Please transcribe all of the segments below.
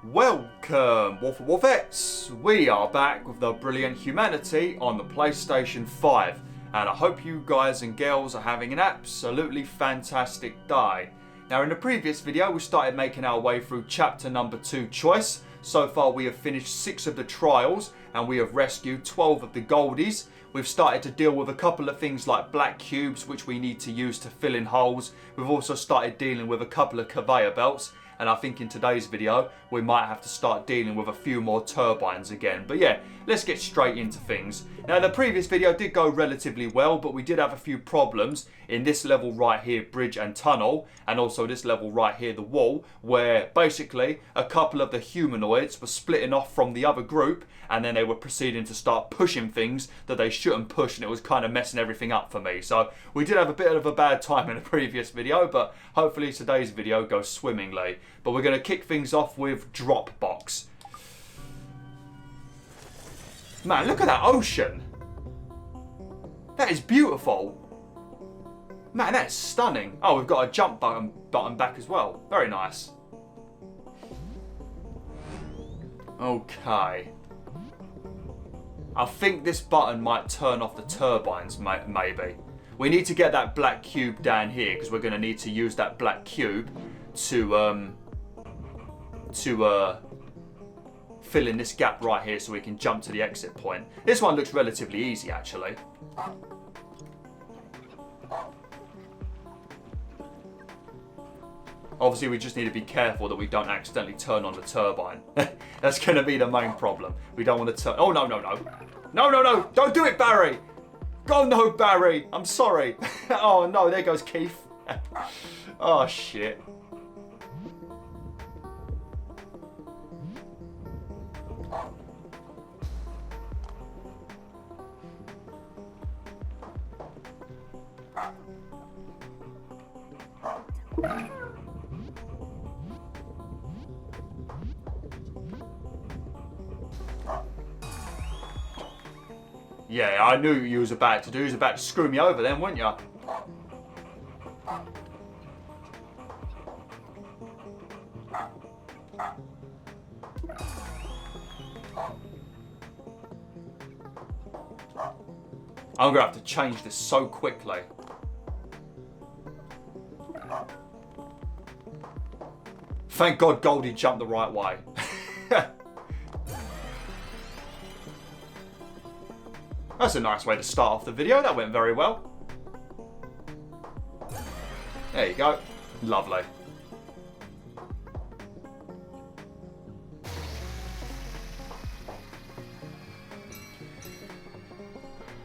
Welcome, WolfTheWolfettes! We are back with the brilliant humanity on the PlayStation 5, and I hope you guys and girls are having an absolutely fantastic day. Now, in the previous video, we started making our way through chapter number 2, Choice. So far, we have finished 6 of the trials, and we have rescued 12 of the goldies. We've started to deal with a couple of things like black cubes, which we need to use to fill in holes. We've also started dealing with a couple of conveyor belts. And I think in today's video, we might have to start dealing with a few more turbines again. But yeah, let's get straight into things. Now, the previous video did go relatively well, but we did have a few problems in this level right here, bridge and tunnel, and also this level right here, the wall, where basically a couple of the humanoids were splitting off from the other group, and then they were proceeding to start pushing things that they shouldn't push, and it was kind of messing everything up for me. So we did have a bit of a bad time in the previous video, but hopefully today's video goes swimmingly. But we're going to kick things off with Dropbox. Man, look at that ocean. That is beautiful. Man, that's stunning. Oh, we've got a jump button back as well. Very nice. Okay. I think this button might turn off the turbines, maybe. We need to get that black cube down here, because we're going to need to use that black cube to fill in this gap right here so we can jump to the exit point. This one looks relatively easy, actually. Obviously, we just need to be careful that we don't accidentally turn on the turbine. That's going to be the main problem. We don't want to turn... Oh, no, no, no. No, no, no. Don't do it, Barry. Oh, no, Barry. I'm sorry. Oh, no. There goes Keith. Oh, shit. Yeah, I knew you was about to do. You was about to screw me over then, weren't you? I'm gonna have to change this so quickly. Thank God Goldie jumped the right way. That's a nice way to start off the video. That went very well. There you go. Lovely.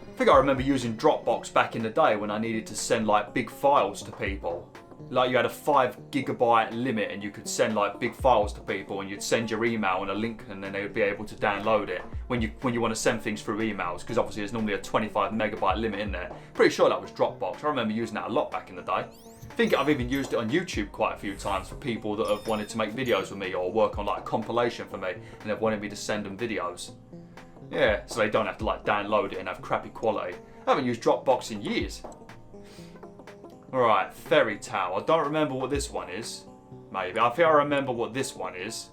I think I remember using Dropbox back in the day when I needed to send like big files to people. Like you had a 5 GB limit and you could send like big files to people, and you'd send your email and a link, and then they would be able to download it when you want to send things through emails, because obviously there's normally a 25 MB limit in there. Pretty sure that was Dropbox. I remember using that a lot back in the day. I think I've even used it on YouTube quite a few times for people that have wanted to make videos with me or work on like a compilation for me, and they've wanted me to send them videos. Yeah, so they don't have to like download it and have crappy quality. I haven't used Dropbox in years. Alright, Fairy Tale. I don't remember what this one is. Maybe. I think I remember what this one is.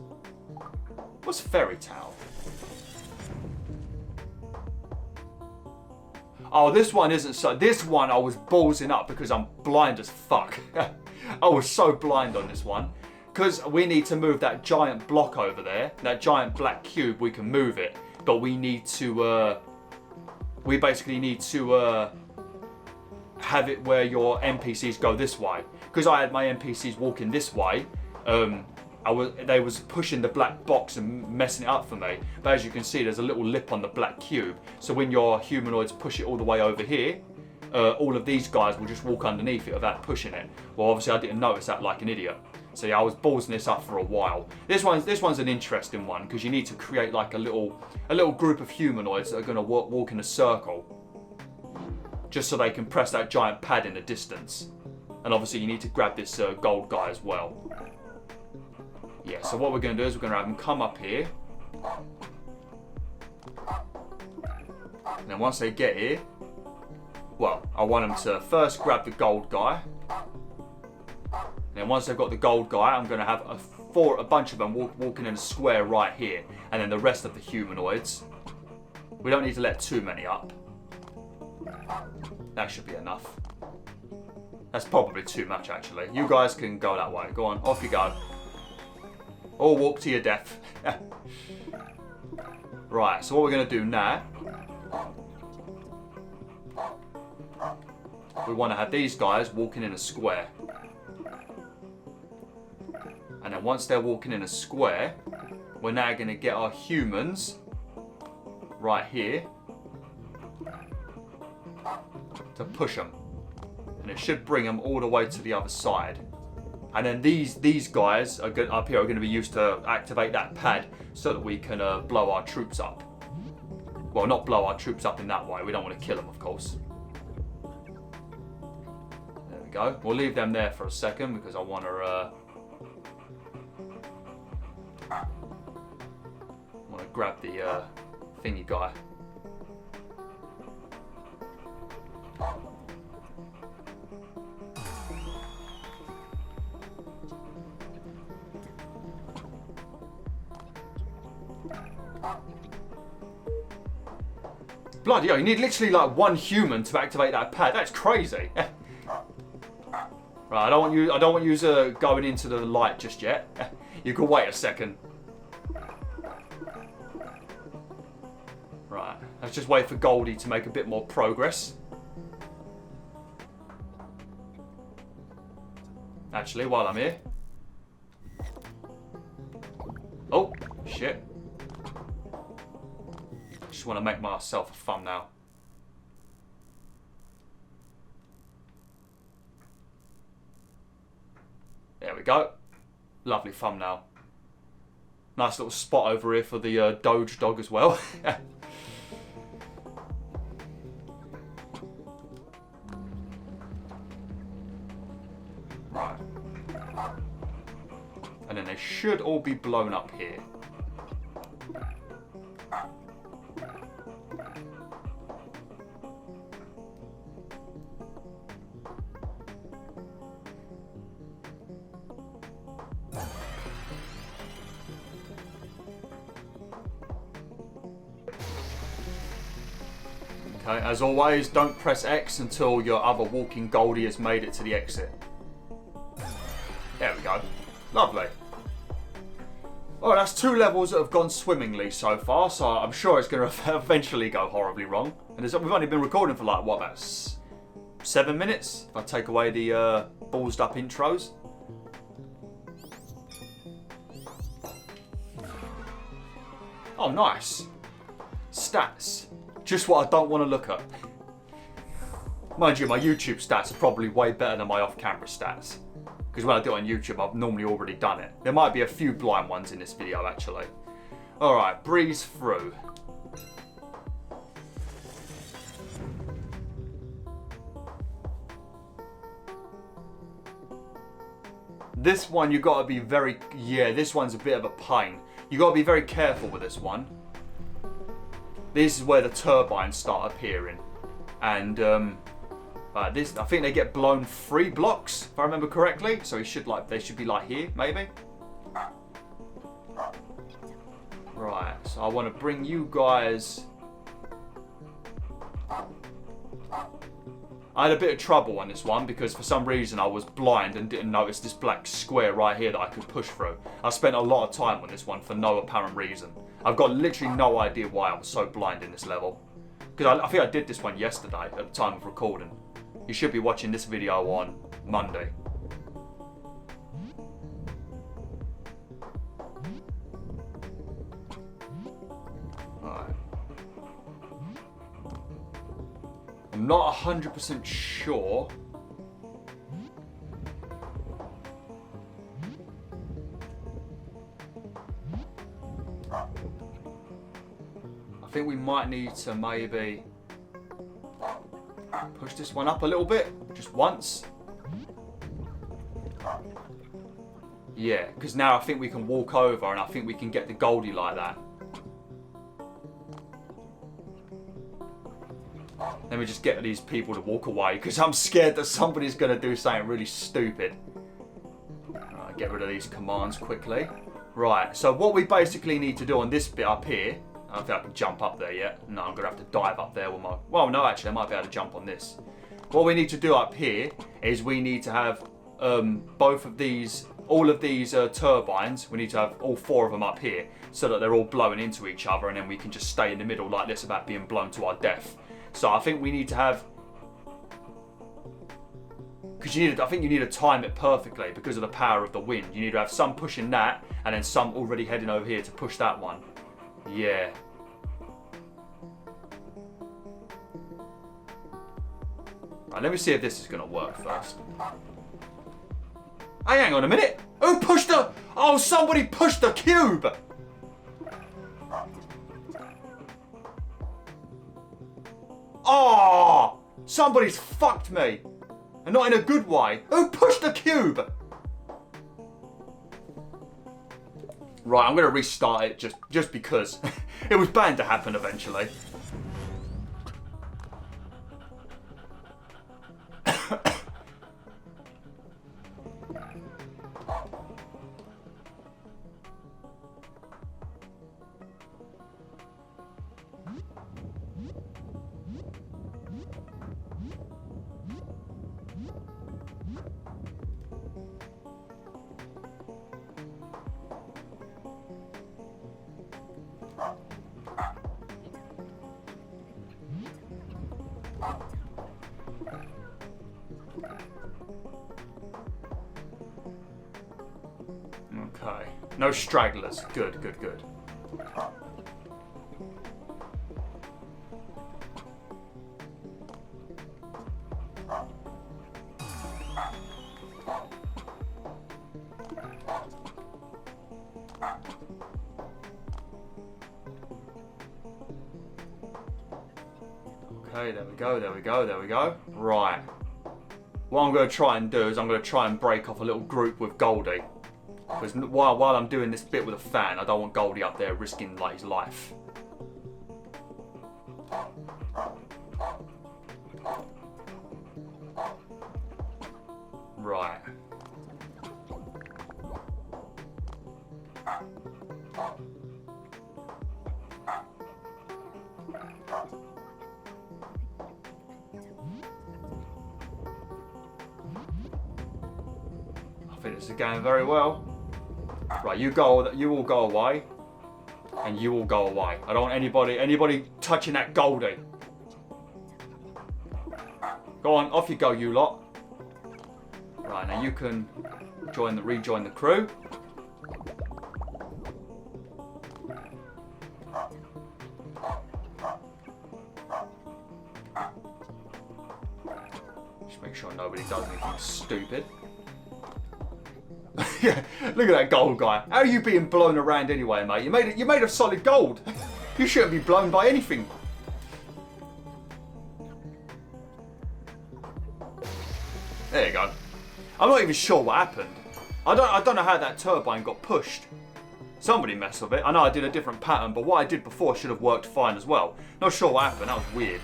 What's Fairy Tale? Oh, this one isn't so... This one I was ballsing up because I'm blind as fuck. I was so blind on this one. Because we need to move that giant block over there. That giant black cube, we can move it. But we need to... we basically need to... have it where your NPCs go this way, because I had my NPCs walking this way. They was pushing the black box and messing it up for me. But as you can see, there's a little lip on the black cube. So when your humanoids push it all the way over here, all of these guys will just walk underneath it without pushing it. Well, obviously I didn't notice that like an idiot. So yeah, I was ballsing this up for a while. This one's an interesting one, because you need to create like a little group of humanoids that are going to walk in a circle, just so they can press that giant pad in the distance. And obviously you need to grab this gold guy as well. Yeah, so what we're going to do is we're going to have them come up here. And then once they get here, well, I want them to first grab the gold guy. And then once they've got the gold guy, I'm going to have a bunch of them walking in a square right here. And then the rest of the humanoids. We don't need to let too many up. That should be enough. That's probably too much, actually. You guys can go that way. Go on, off you go. Or walk to your death. Right, so what we're going to do now... we want to have these guys walking in a square. And then once they're walking in a square, we're now going to get our humans right here to push them. And it should bring them all the way to the other side. And then these guys up here are going to be used to activate that pad so that we can blow our troops up. Well, not blow our troops up in that way. We don't want to kill them, of course. There we go. We'll leave them there for a second because I want to... grab the thingy guy. Bloody hell, you need literally like one human to activate that pad. That's crazy. Right, I don't want you going into the light just yet. You can wait a second. Right, let's just wait for Goldie to make a bit more progress. Actually, while I'm here. Oh, shit. Just want to make myself a thumbnail. There we go. Lovely thumbnail. Nice little spot over here for the Doge dog as well. Right. And then they should all be blown up here. Okay, as always, don't press X until your other walking Goldie has made it to the exit. There we go. Lovely. Alright, that's 2 levels that have gone swimmingly so far, so I'm sure it's going to eventually go horribly wrong. And we've only been recording for like, what, about 7 minutes? If I take away the ballsed up intros. Oh, nice. Stats. Just what I don't want to look at. Mind you, my YouTube stats are probably way better than my off-camera stats. Because when I do it on YouTube, I've normally already done it. There might be a few blind ones in this video, actually. Alright, breeze through. This one, you got to be very... yeah, this one's a bit of a pain. You got to be very careful with this one. This is where the turbines start appearing. And this, I think they get blown 3 blocks, if I remember correctly. So they should be like here, maybe. Right, so I want to bring you guys... I had a bit of trouble on this one because for some reason I was blind and didn't notice this black square right here that I could push through. I spent a lot of time on this one for no apparent reason. I've got literally no idea why I was so blind in this level. Because I think I did this one yesterday at the time of recording. You should be watching this video on Monday. Alright. I'm not 100% sure. I think we might need to maybe push this one up a little bit, just once. Yeah, because now I think we can walk over and I think we can get the Goldie like that. Let me just get these people to walk away because I'm scared that somebody's going to do something really stupid. Right, get rid of these commands quickly. Right, so what we basically need to do on this bit up here, I don't think I can jump up there yet. No, I'm going to have to dive up there with my... Well, no, actually, I might be able to jump on this. What we need to do up here is we need to have both of these, all of these turbines, we need to have all 4 of them up here so that they're all blowing into each other, and then we can just stay in the middle like this without being blown to our death. So I think we need to have... Because I think you need to time it perfectly because of the power of the wind. You need to have some pushing that and then some already heading over here to push that one. Yeah. Right, let me see if this is going to work first. Hey, hang on a minute. Who pushed the... Oh, somebody pushed the cube. Oh, somebody's fucked me. And not in a good way. Who pushed the cube? Right, I'm going to restart it just because. It was bound to happen eventually. Okay. No stragglers. Good, good, good. Okay, there we go, there we go, there we go. Right. What I'm going to try and do is I'm going to try and break off a little group with Goldie. Because while I'm doing this bit with a fan, I don't want Goldie up there risking like his life. Right. I think this is going very well. Right, you all go away, and you all go away. I don't want anybody touching that Goldie. Go on, off you go, you lot. Right, now you can rejoin the crew. Just make sure nobody does anything stupid. Yeah, look at that gold guy. How are you being blown around anyway, mate? You made of solid gold. You shouldn't be blown by anything. There you go. I'm not even sure what happened. I don't know how that turbine got pushed. Somebody messed with it. I know I did a different pattern, but what I did before should have worked fine as well. Not sure what happened. That was weird.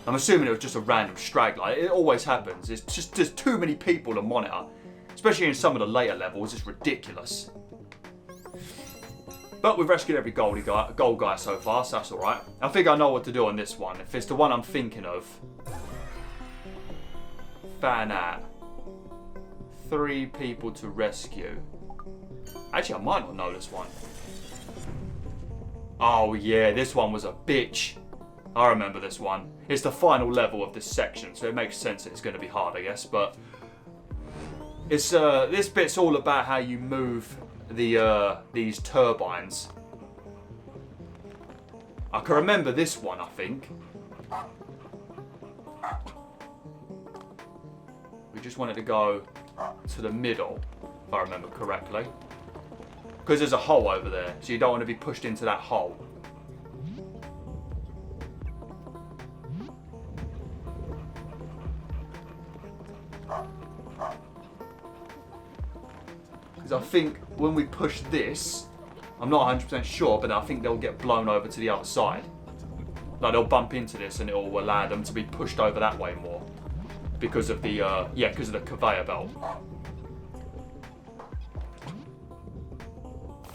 I'm assuming it was just a random straggler. It always happens. It's just there's too many people to monitor. Especially in some of the later levels, it's ridiculous. But we've rescued every gold guy so far, so that's alright. I think I know what to do on this one. If it's the one I'm thinking of. Fan out. 3 people to rescue. Actually, I might not know this one. Oh yeah, this one was a bitch. I remember this one. It's the final level of this section, so it makes sense that it's going to be hard, I guess, but... It's this bit's all about how you move these turbines. I can remember this one, I think. We just wanted to go to the middle, if I remember correctly. Because there's a hole over there, so you don't want to be pushed into that hole. Because I think when we push this, I'm not 100% sure, but I think they'll get blown over to the other side. Like they'll bump into this and it will allow them to be pushed over that way more. Because of the, because of the conveyor belt.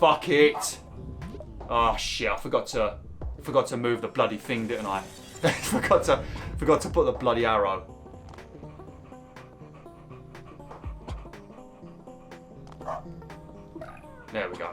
Fuck it. Oh shit, I forgot to move the bloody thing, didn't I? forgot to put the bloody arrow. There we go.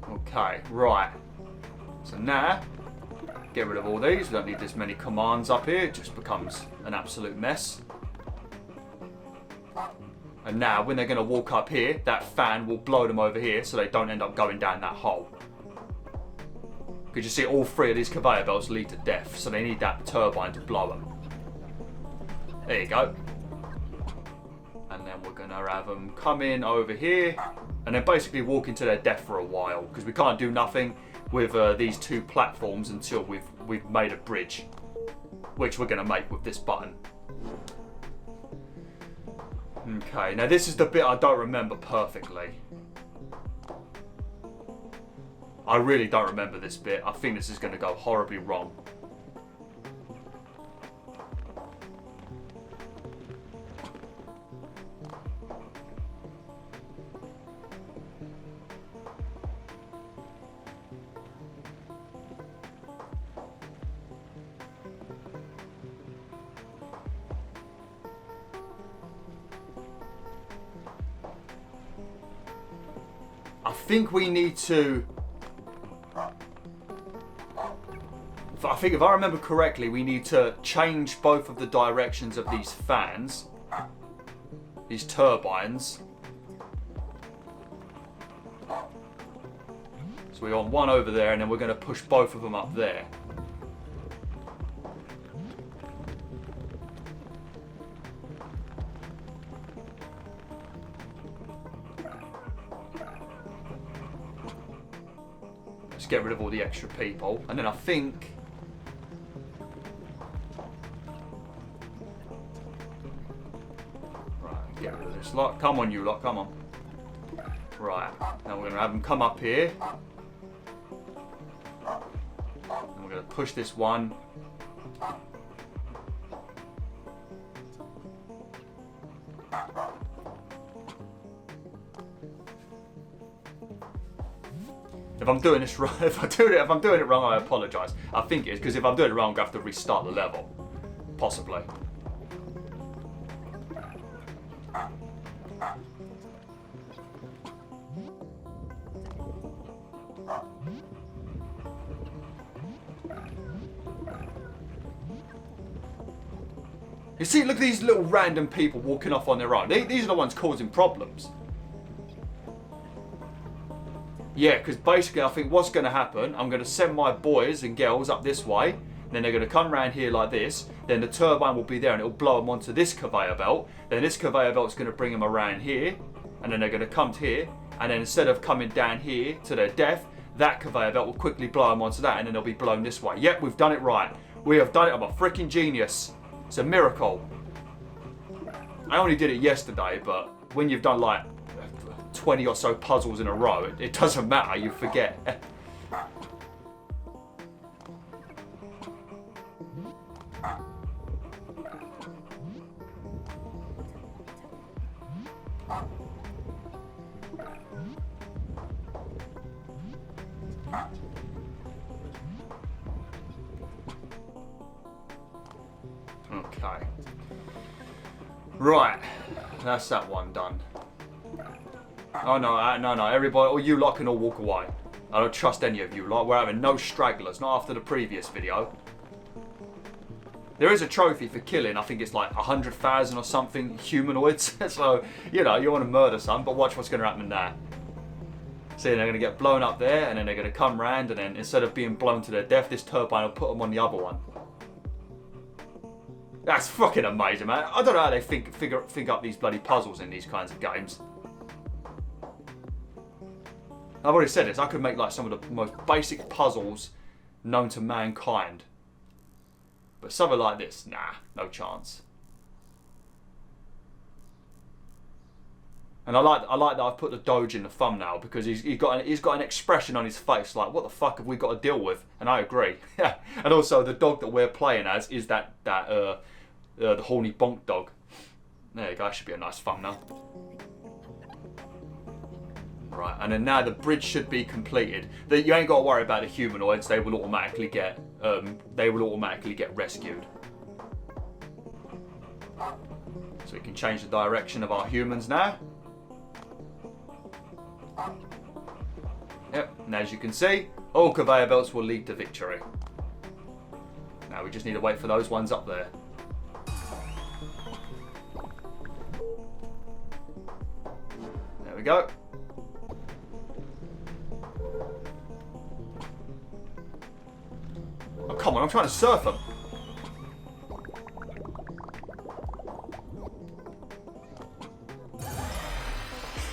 Okay, right. So now, get rid of all these. We don't need this many commands up here. It just becomes an absolute mess. And now, when they're going to walk up here, that fan will blow them over here so they don't end up going down that hole. Because you see, all three of these conveyor belts lead to death, so they need that turbine to blow them. There you go. And then we're going to have them come in over here, and then basically walk into their death for a while, because we can't do nothing with these two platforms until we've made a bridge, which we're going to make with this button. Okay, now this is the bit I don't remember perfectly. I really don't remember this bit. I think this is going to go horribly wrong. I think we need to... I think if I remember correctly, we need to change both of the directions of these fans. These turbines. So we want one over there, and then we're going to push both of them up there. Get rid of all the extra people, and then I think right, get rid of this lot. Come on, you lot, come on. Right, now we're going to have them come up here, and we're going to push this one. If I'm doing this wrong, if I'm doing it wrong, I apologise. I think it is, because if I'm doing it wrong, I'm going to have to restart the level, possibly. You see, look at these little random people walking off on their own. These are the ones causing problems. Yeah, because basically I think what's going to happen, I'm going to send my boys and girls up this way, then they're going to come around here like this, then the turbine will be there and it'll blow them onto this conveyor belt, then this conveyor belt's going to bring them around here, and then they're going to come to here, and then instead of coming down here to their death, that conveyor belt will quickly blow them onto that, and then they'll be blown this way. Yep, we've done it right. We have done it. I'm a freaking genius. It's a miracle. I only did it yesterday, but when you've done like 20 or so puzzles in a row, it doesn't matter, you forget. Okay. Right, that's that one done. Oh no, everybody, or you lot can all walk away. I don't trust any of you lot. We're having no stragglers, not after the previous video. There is a trophy for killing, I think it's like 100,000 or something humanoids. So, you know, you want to murder some, but watch what's going to happen there. See, they're going to get blown up there, and then they're going to come round, and then instead of being blown to their death, this turbine will put them on the other one. That's fucking amazing, man. I don't know how they think up these bloody puzzles in these kinds of games. I've already said this, I could make like some of the most basic puzzles known to mankind. But something like this, nah, no chance. And I like that I've put the Doge in the thumbnail because he's got an expression on his face like, what the fuck have we got to deal with? And I agree. Yeah. And also the dog that we're playing as is the horny bonk dog. There you go. That should be a nice thumbnail. Right. And then now the bridge should be completed. You ain't got to worry about the humanoids. They will automatically get rescued. So we can change the direction of our humans now. Yep, and as you can see, all conveyor belts will lead to victory. Now we just need to wait for those ones up there. There we go. Oh, come on, I'm trying to surf them.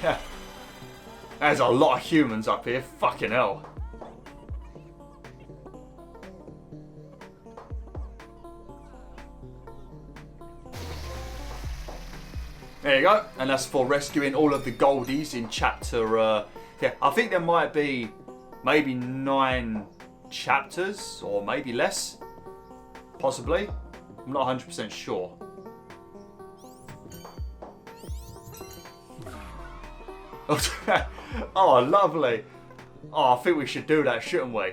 Yeah. There's a lot of humans up here. Fucking hell. There you go. And that's for rescuing all of the goldies in chapter... yeah, I think there might be maybe 9 chapters or maybe less. Possibly. I'm not 100% sure. Oh, lovely. Oh, I think we should do that, shouldn't we?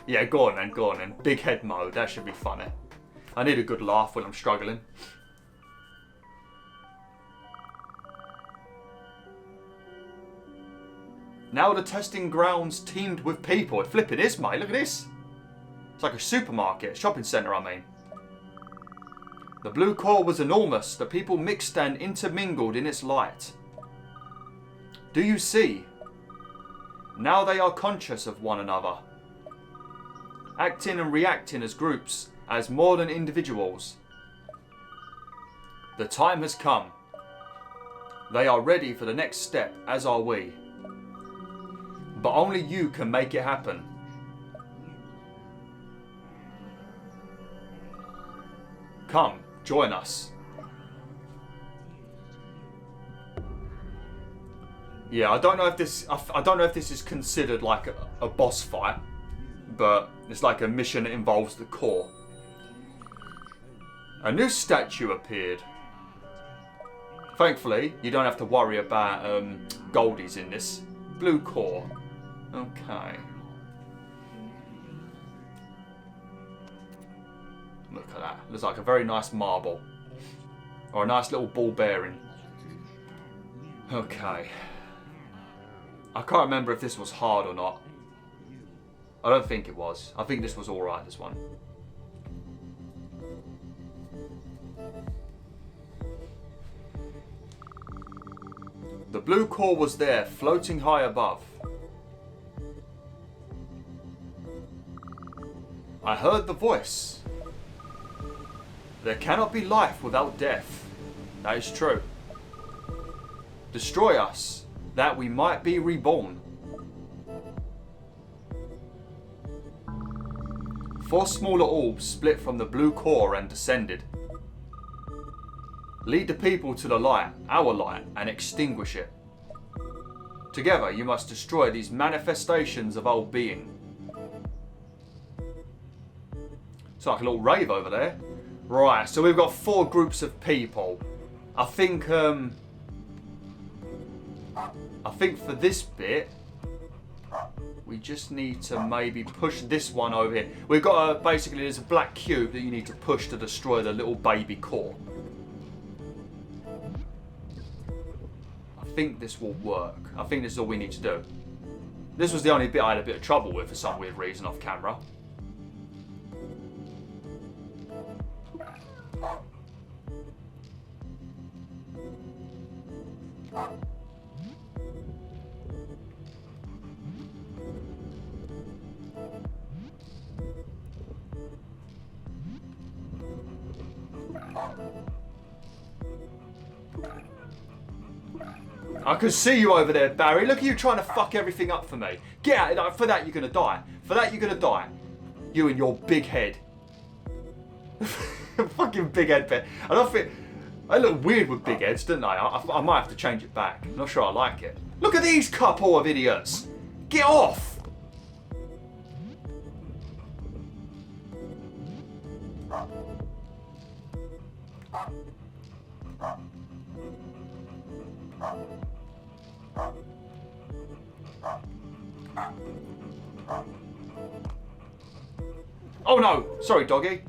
Yeah, go on then. Big head mode, that should be funny. I need a good laugh when I'm struggling. Now the testing grounds teemed with people. It flipping is, mate. Look at this. It's like a supermarket, shopping centre, I mean. The blue core was enormous. The people mixed and intermingled in its light. Do you see? Now they are conscious of one another. Acting and reacting as groups, as more than individuals. The time has come. They are ready for the next step, as are we. But only you can make it happen. Come, join us. Yeah, I don't know if this is considered like a boss fight, but it's like a mission that involves the core. A new statue appeared. Thankfully, you don't have to worry about goldies in this. Blue core. Okay. Look at that. Looks like a very nice marble. Or a nice little ball bearing. Okay. I can't remember if this was hard or not. I don't think it was. I think this was alright, this one. The blue core was there, floating high above. I heard the voice. There cannot be life without death. That is true. Destroy us, that we might be reborn. 4 smaller orbs split from the blue core and descended. Lead the people to the light, our light, and extinguish it. Together you must destroy these manifestations of our being. It's like a little rave over there. Right, so we've got 4 groups of people. I think for this bit, we just need to maybe push this one over here. We've got basically there's a black cube that you need to push to destroy the little baby core. I think this will work. I think this is all we need to do. This was the only bit I had a bit of trouble with for some weird reason off camera. I can see you over there, Barry. Look at you trying to fuck everything up for me. Get out. For that, you're going to die. For that, you're going to die. You and your big head. Fucking big head bit. I don't think... They look weird with big heads, don't they? I might have to change it back. I'm not sure I like it. Look at these couple of idiots! Get off! Oh no! Sorry, doggy.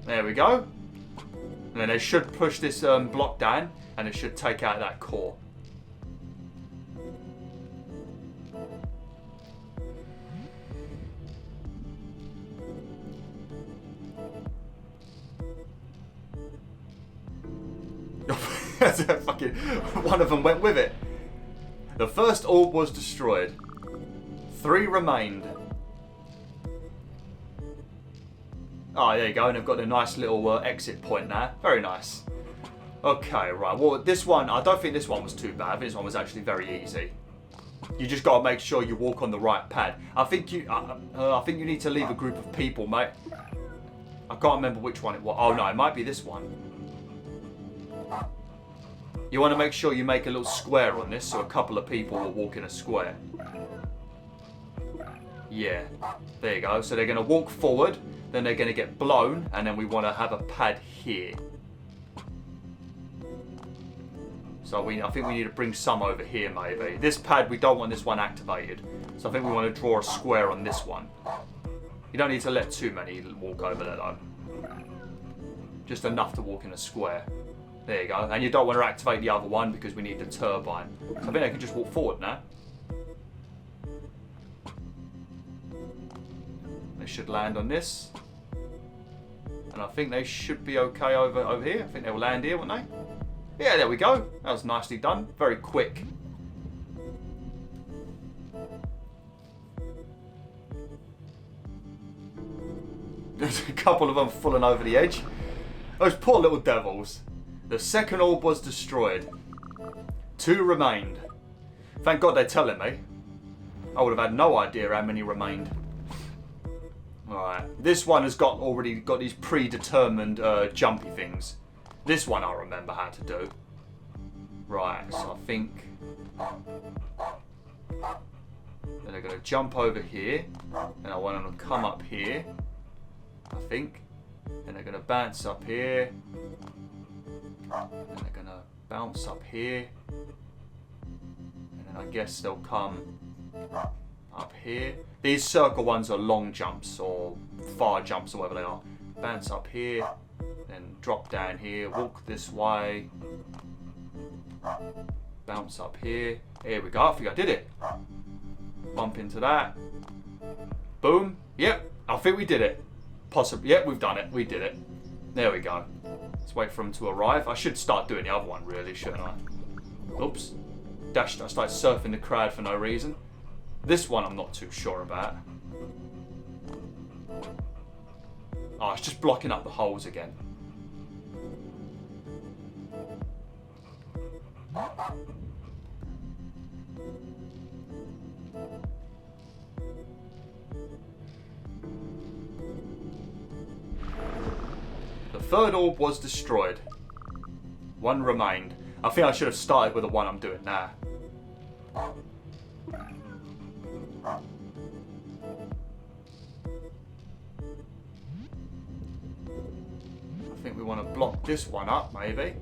There we go. And then they should push this block down, and it should take out that core. Fucking one of them went with it. The first orb was destroyed. 3 remained. Oh, there you go, and they've got a nice little exit point now. Very nice. Okay, right. Well, this one, I don't think this one was too bad. This one was actually very easy. You just got to make sure you walk on the right pad. I think you need to leave a group of people, mate. I can't remember which one it was. Oh no, it might be this one. You want to make sure you make a little square on this, so a couple of people will walk in a square. Yeah, there you go. So they're going to walk forward, then they're going to get blown, and then we want to have a pad here. So I think we need to bring some over here, maybe. This pad, we don't want this one activated. So I think we want to draw a square on this one. You don't need to let too many walk over there, though. Just enough to walk in a square. There you go. And you don't want to activate the other one because we need the turbine. So I think they can just walk forward now. They should land on this. And I think they should be okay over here. I think they'll land here, won't they? Yeah, there we go. That was nicely done. Very quick. There's a couple of them falling over the edge. Those poor little devils. The second orb was destroyed. 2 remained. Thank God they're telling me. I would have had no idea how many remained. Alright. This one has already got these predetermined jumpy things. This one I remember how to do. Right, so I think... Then they're going to jump over here. And I want them to come up here. I think. And they're going to bounce up here. And they're going to bounce up here. And then I guess they'll come up here. These circle ones are long jumps or far jumps or whatever they are. Bounce up here. Then drop down here. Walk this way. Bounce up here. Here we go. I think I did it. Bump into that. Boom. Yep. I think we did it. Possibly. Yep, we've done it. We did it. There we go. Let's wait for them to arrive. I should start doing the other one, really, shouldn't I? Oops. Dashed. I started surfing the crowd for no reason. This one I'm not too sure about. Oh, it's just blocking up the holes again. The third orb was destroyed. 1 remained. I think I should have started with the one I'm doing now. I think we want to block this one up, maybe.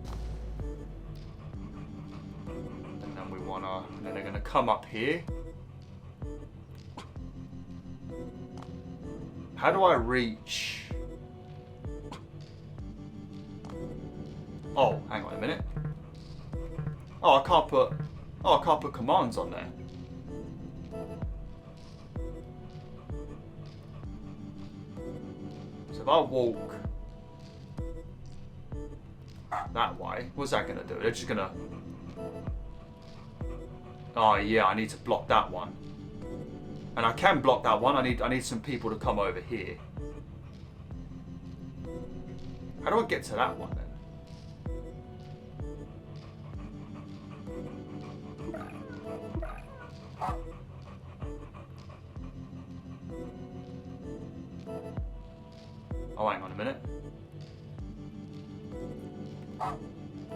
And then we want to... And then they're going to come up here. How do I reach... Oh, hang on a minute. Oh, I can't put commands on there. So if I walk that way, what's that gonna do? They're just gonna... Oh yeah, I need to block that one. And I can block that one. I need some people to come over here. How do I get to that one then? Oh, hang on a minute.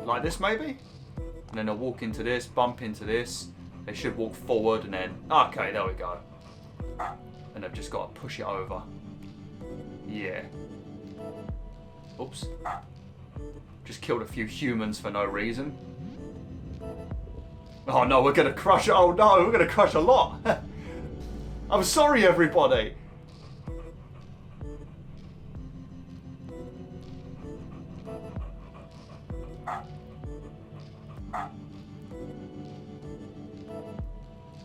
Like this, maybe? And then they'll walk into this, bump into this. They should walk forward and then... Okay, there we go. And they've just got to push it over. Yeah. Oops. Just killed a few humans for no reason. Oh no, we're going to crush... Oh no, we're going to crush a lot. I'm sorry, everybody.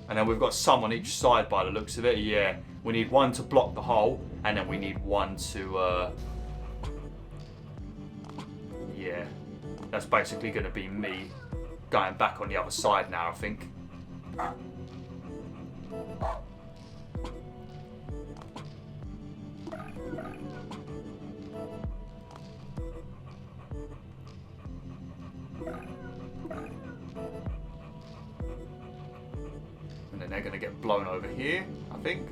And then we've got some on each side by the looks of it. Yeah, we need one to block the hole, and then we need one to... Yeah, that's basically going to be me going back on the other side now, I think. And then they're going to get blown over here, I think.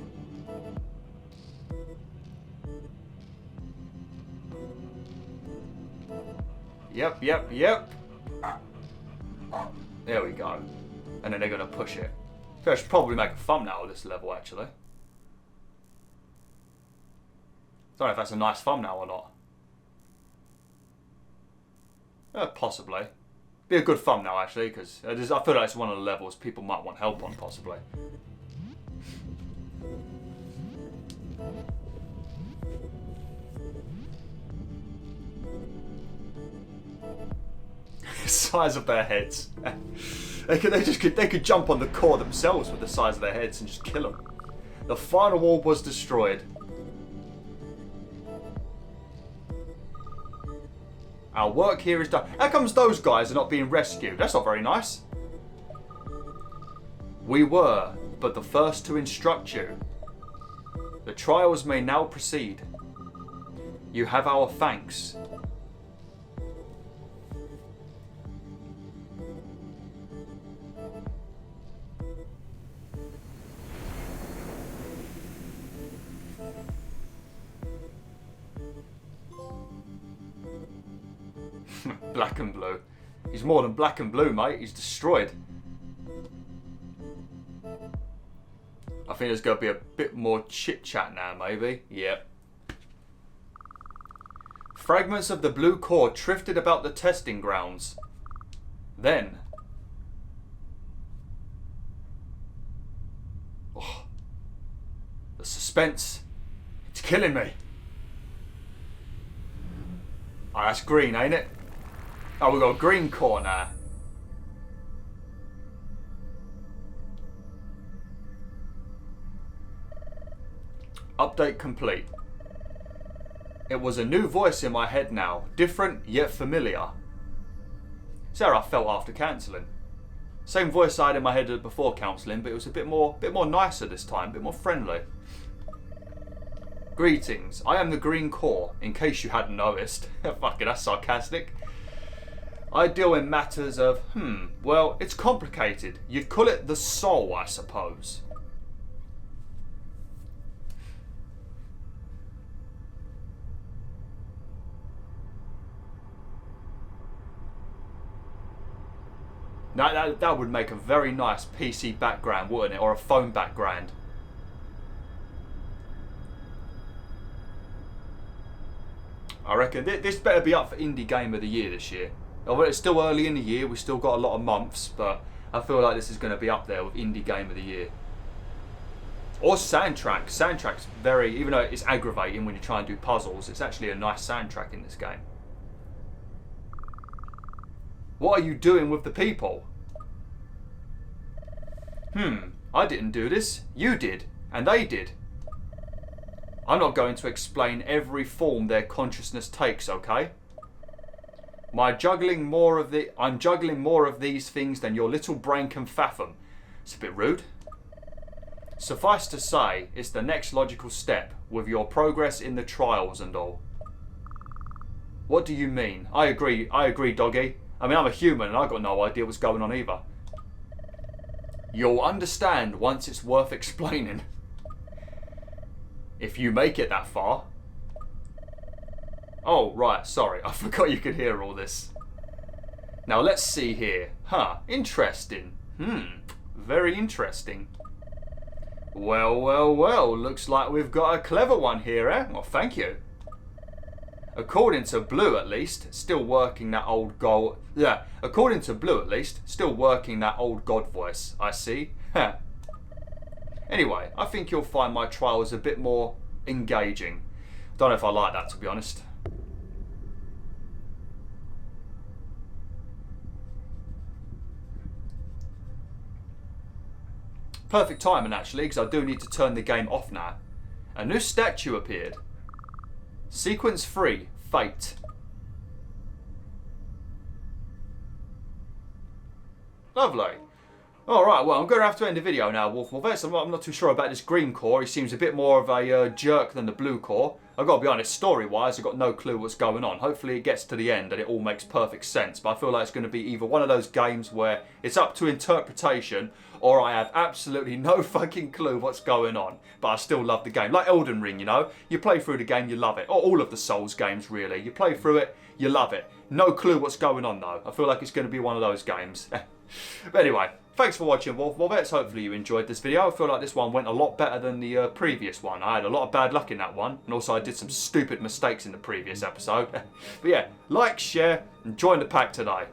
Yep. There we go. And then they're going to push it. So I should probably make a thumbnail of this level, actually. Don't know if that's a nice thumbnail or not. Possibly. Be a good thumbnail, actually, because I feel like it's one of the levels people might want help on, possibly. Size of their heads. They could jump on the core themselves with the size of their heads and just kill them. The final wall was destroyed. Our work here is done. How comes those guys are not being rescued? That's not very nice. We were but the first to instruct you. The trials may now proceed. You have our thanks. Black and blue. He's more than black and blue, mate. He's destroyed. I think there's going to be a bit more chit-chat now, maybe. Yep. Fragments of the blue core drifted about the testing grounds. Then... Oh, the suspense. It's killing me. Oh, that's green, ain't it? Oh, we've got a green core now. Update complete. It was a new voice in my head now. Different, yet familiar. So I felt after cancelling. Same voice I had in my head before cancelling, but it was a bit more nicer this time, a bit more friendly. Greetings, I am the Green Core, in case you hadn't noticed. Fuck it, that's sarcastic. I deal in matters of, well, it's complicated. You'd call it the soul, I suppose. Now, that would make a very nice PC background, wouldn't it? Or a phone background. I reckon this better be up for Indie Game of the Year this year. Although it's still early in the year, we've still got a lot of months, but I feel like this is going to be up there with Indie Game of the Year. Or soundtrack. Soundtrack's very, even though it's aggravating when you try and do puzzles, it's actually a nice soundtrack in this game. What are you doing with the people? I didn't do this. You did. And they did. I'm not going to explain every form their consciousness takes, okay? I'm juggling more of these things than your little brain can fathom. It's a bit rude. Suffice to say, it's the next logical step with your progress in the trials and all. What do you mean? I agree, doggy. I mean, I'm a human and I've got no idea what's going on either. You'll understand once it's worth explaining. If you make it that far. Oh, right, sorry. I forgot you could hear all this. Now, let's see here. Huh, interesting. Very interesting. Well, well, well. Looks like we've got a clever one here, eh? Well, thank you. According to Blue, at least, still working that old god... Yeah, according to Blue, at least, still working that old god voice. I see. Anyway, I think you'll find my trials a bit more engaging. Don't know if I like that, to be honest. Perfect timing, actually, because I do need to turn the game off now. A new statue appeared. Sequence 3, Fate. Lovely. Alright, well, I'm going to have to end the video now, BwolfTheWolf. I'm not too sure about this green core. He seems a bit more of a jerk than the blue core. I've got to be honest, story-wise, I've got no clue what's going on. Hopefully it gets to the end and it all makes perfect sense. But I feel like it's going to be either one of those games where it's up to interpretation, or I have absolutely no fucking clue what's going on. But I still love the game. Like Elden Ring, you know? You play through the game, you love it. Or all of the Souls games, really. You play through it, you love it. No clue what's going on, though. I feel like it's going to be one of those games. But anyway, thanks for watching, BwolfTheWolf. Hopefully you enjoyed this video. I feel like this one went a lot better than the previous one. I had a lot of bad luck in that one. And also I did some stupid mistakes in the previous episode. But yeah, like, share, and join the pack today.